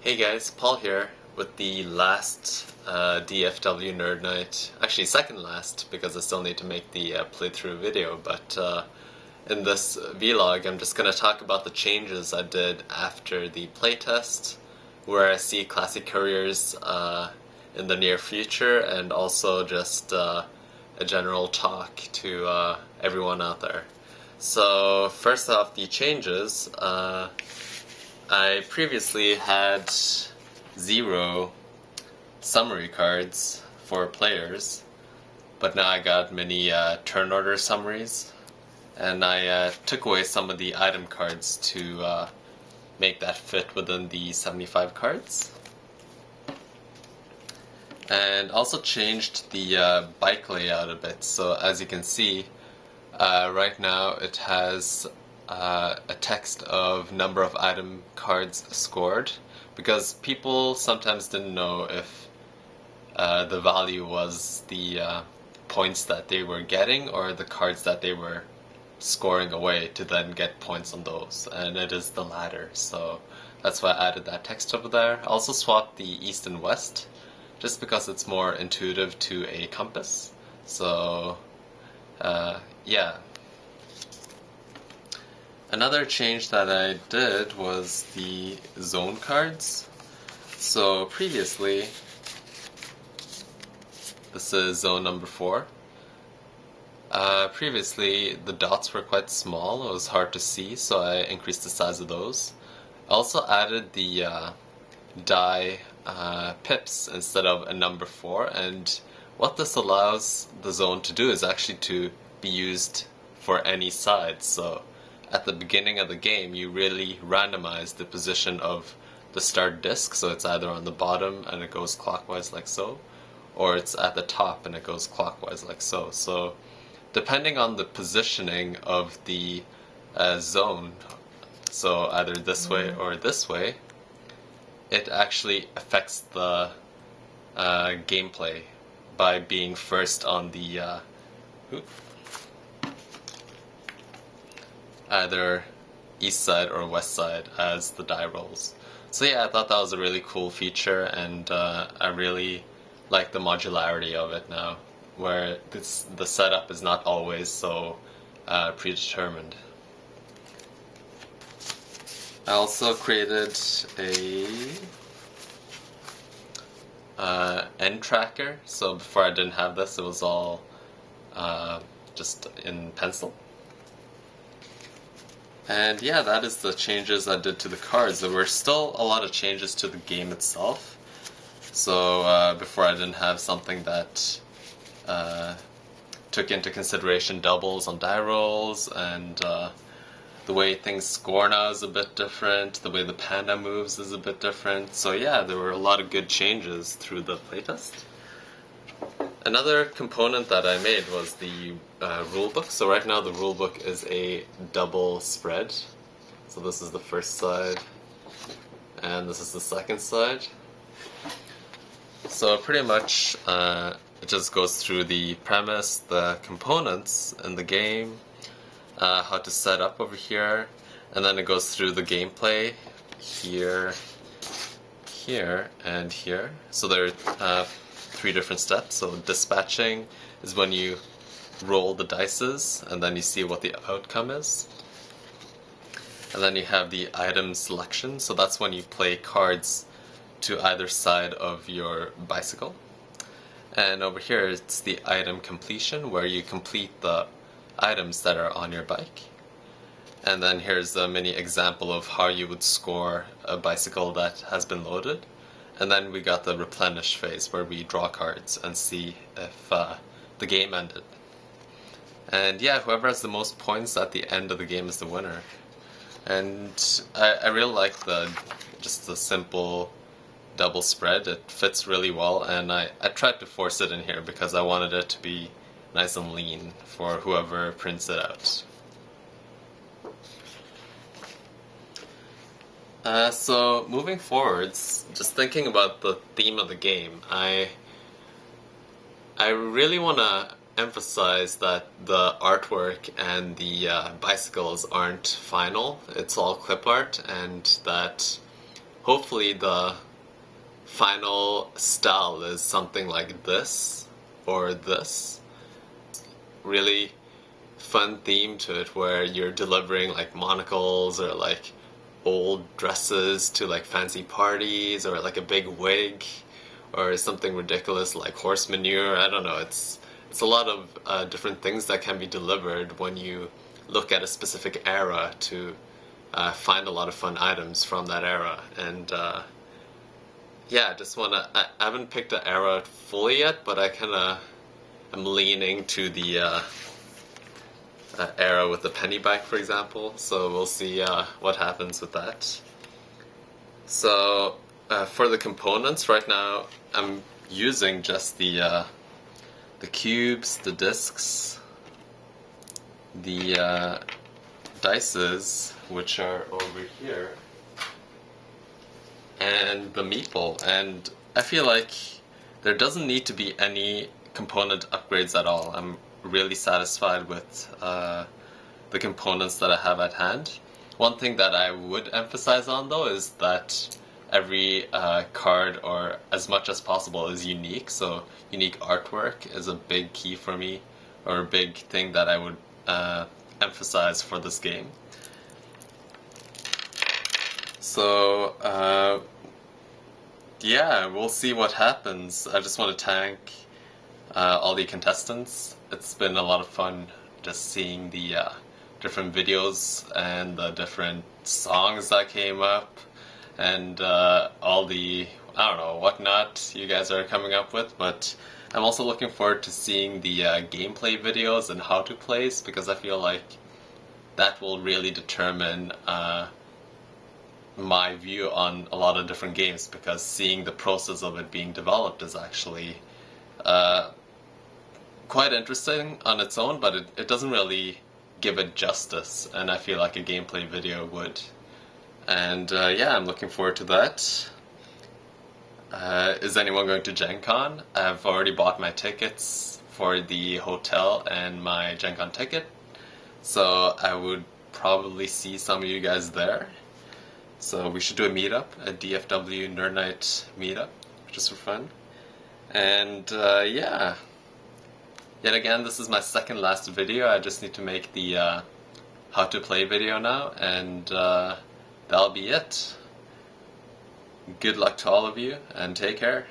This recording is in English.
Hey guys, Paul here with the last DFW Nerd Night. Actually, second last because I still need to make the playthrough video. But in this vlog, I'm just going to talk about the changes I did after the playtest, where I see Classy Couriers in the near future, and also just a general talk to everyone out there. So first off, the changes. I previously had 0 summary cards for players, but now I got many turn order summaries, and I took away some of the item cards to make that fit within the 75 cards. And also changed the bike layout a bit, so as you can see, right now it has a text of number of item cards scored, because people sometimes didn't know if the value was the points that they were getting or the cards that they were scoring away to then get points on those, and it is the latter, so that's why I added that text over there. I also swapped the east and west just because it's more intuitive to a compass, so yeah. Another change that I did was the zone cards. So previously, this is zone number 4. Previously, the dots were quite small, it was hard to see, so I increased the size of those. I also added the die pips instead of a number 4, and what this allows the zone to do is actually to be used for any side. So at the beginning of the game, you really randomize the position of the start disc, so it's either on the bottom and it goes clockwise like so, or it's at the top and it goes clockwise like so. So depending on the positioning of the zone, so either this way or this way, it actually affects the gameplay by being first on the either east side or west side as the die rolls. So yeah, I thought that was a really cool feature, and I really like the modularity of it now, where the setup is not always so predetermined. I also created a end tracker, so before I didn't have this, it was all just in pencil. And yeah, that is the changes I did to the cards. There were still a lot of changes to the game itself. So before I didn't have something that took into consideration doubles on die rolls, and the way things score now is a bit different, the way the panda moves is a bit different. So yeah, there were a lot of good changes through the playtest. Another component that I made was the rulebook. So right now the rulebook is a double spread. So this is the first side, and this is the second side. So pretty much it just goes through the premise, the components in the game, how to set up over here, and then it goes through the gameplay here, here, and here. So there are 3 different steps. So dispatching is when you roll the dices and then you see what the outcome is. And then you have the item selection, so that's when you play cards to either side of your bicycle. And over here it's the item completion, where you complete the items that are on your bike. And then here's a mini example of how you would score a bicycle that has been loaded. And then we got the replenish phase, where we draw cards and see if the game ended. And yeah, whoever has the most points at the end of the game is the winner. And I really like just the simple double spread. It fits really well, and I tried to force it in here because I wanted it to be nice and lean for whoever prints it out. So moving forwards, just thinking about the theme of the game, I really want to emphasize that the artwork and the bicycles aren't final. It's all clip art, and that hopefully the final style is something like this or this. Really fun theme to it where you're delivering like monocles or like old dresses to like fancy parties, or like a big wig, or something ridiculous like horse manure. I don't know. It's a lot of different things that can be delivered when you look at a specific era to find a lot of fun items from that era. And yeah, I just wanna. I haven't picked the era fully yet, but I kind of am leaning to the era with the penny bike, for example. So we'll see what happens with that. So for the components, right now I'm using just the cubes, the discs, the dices, which are over here, and the meeple. And I feel like there doesn't need to be any component upgrades at all. I'm really satisfied with the components that I have at hand. One thing that I would emphasize on though is that every card, or as much as possible, is unique. So unique artwork is a big key for me, or a big thing that I would emphasize for this game. So yeah, we'll see what happens. I just want to thank all the contestants. It's been a lot of fun just seeing the different videos and the different songs that came up, and all the, I don't know, whatnot you guys are coming up with. But I'm also looking forward to seeing the gameplay videos and how to place, because I feel like that will really determine my view on a lot of different games, because seeing the process of it being developed is actually quite interesting on its own, but it doesn't really give it justice, and I feel like a gameplay video would. And yeah, I'm looking forward to that. Is anyone going to Gen Con? I've already bought my tickets for the hotel and my Gen Con ticket, so I would probably see some of you guys there. So we should do a meetup, a DFW Nerd Night meetup, just for fun. And yeah, yet again, this is my second last video. I just need to make the how to play video now, and that'll be it. Good luck to all of you, and take care.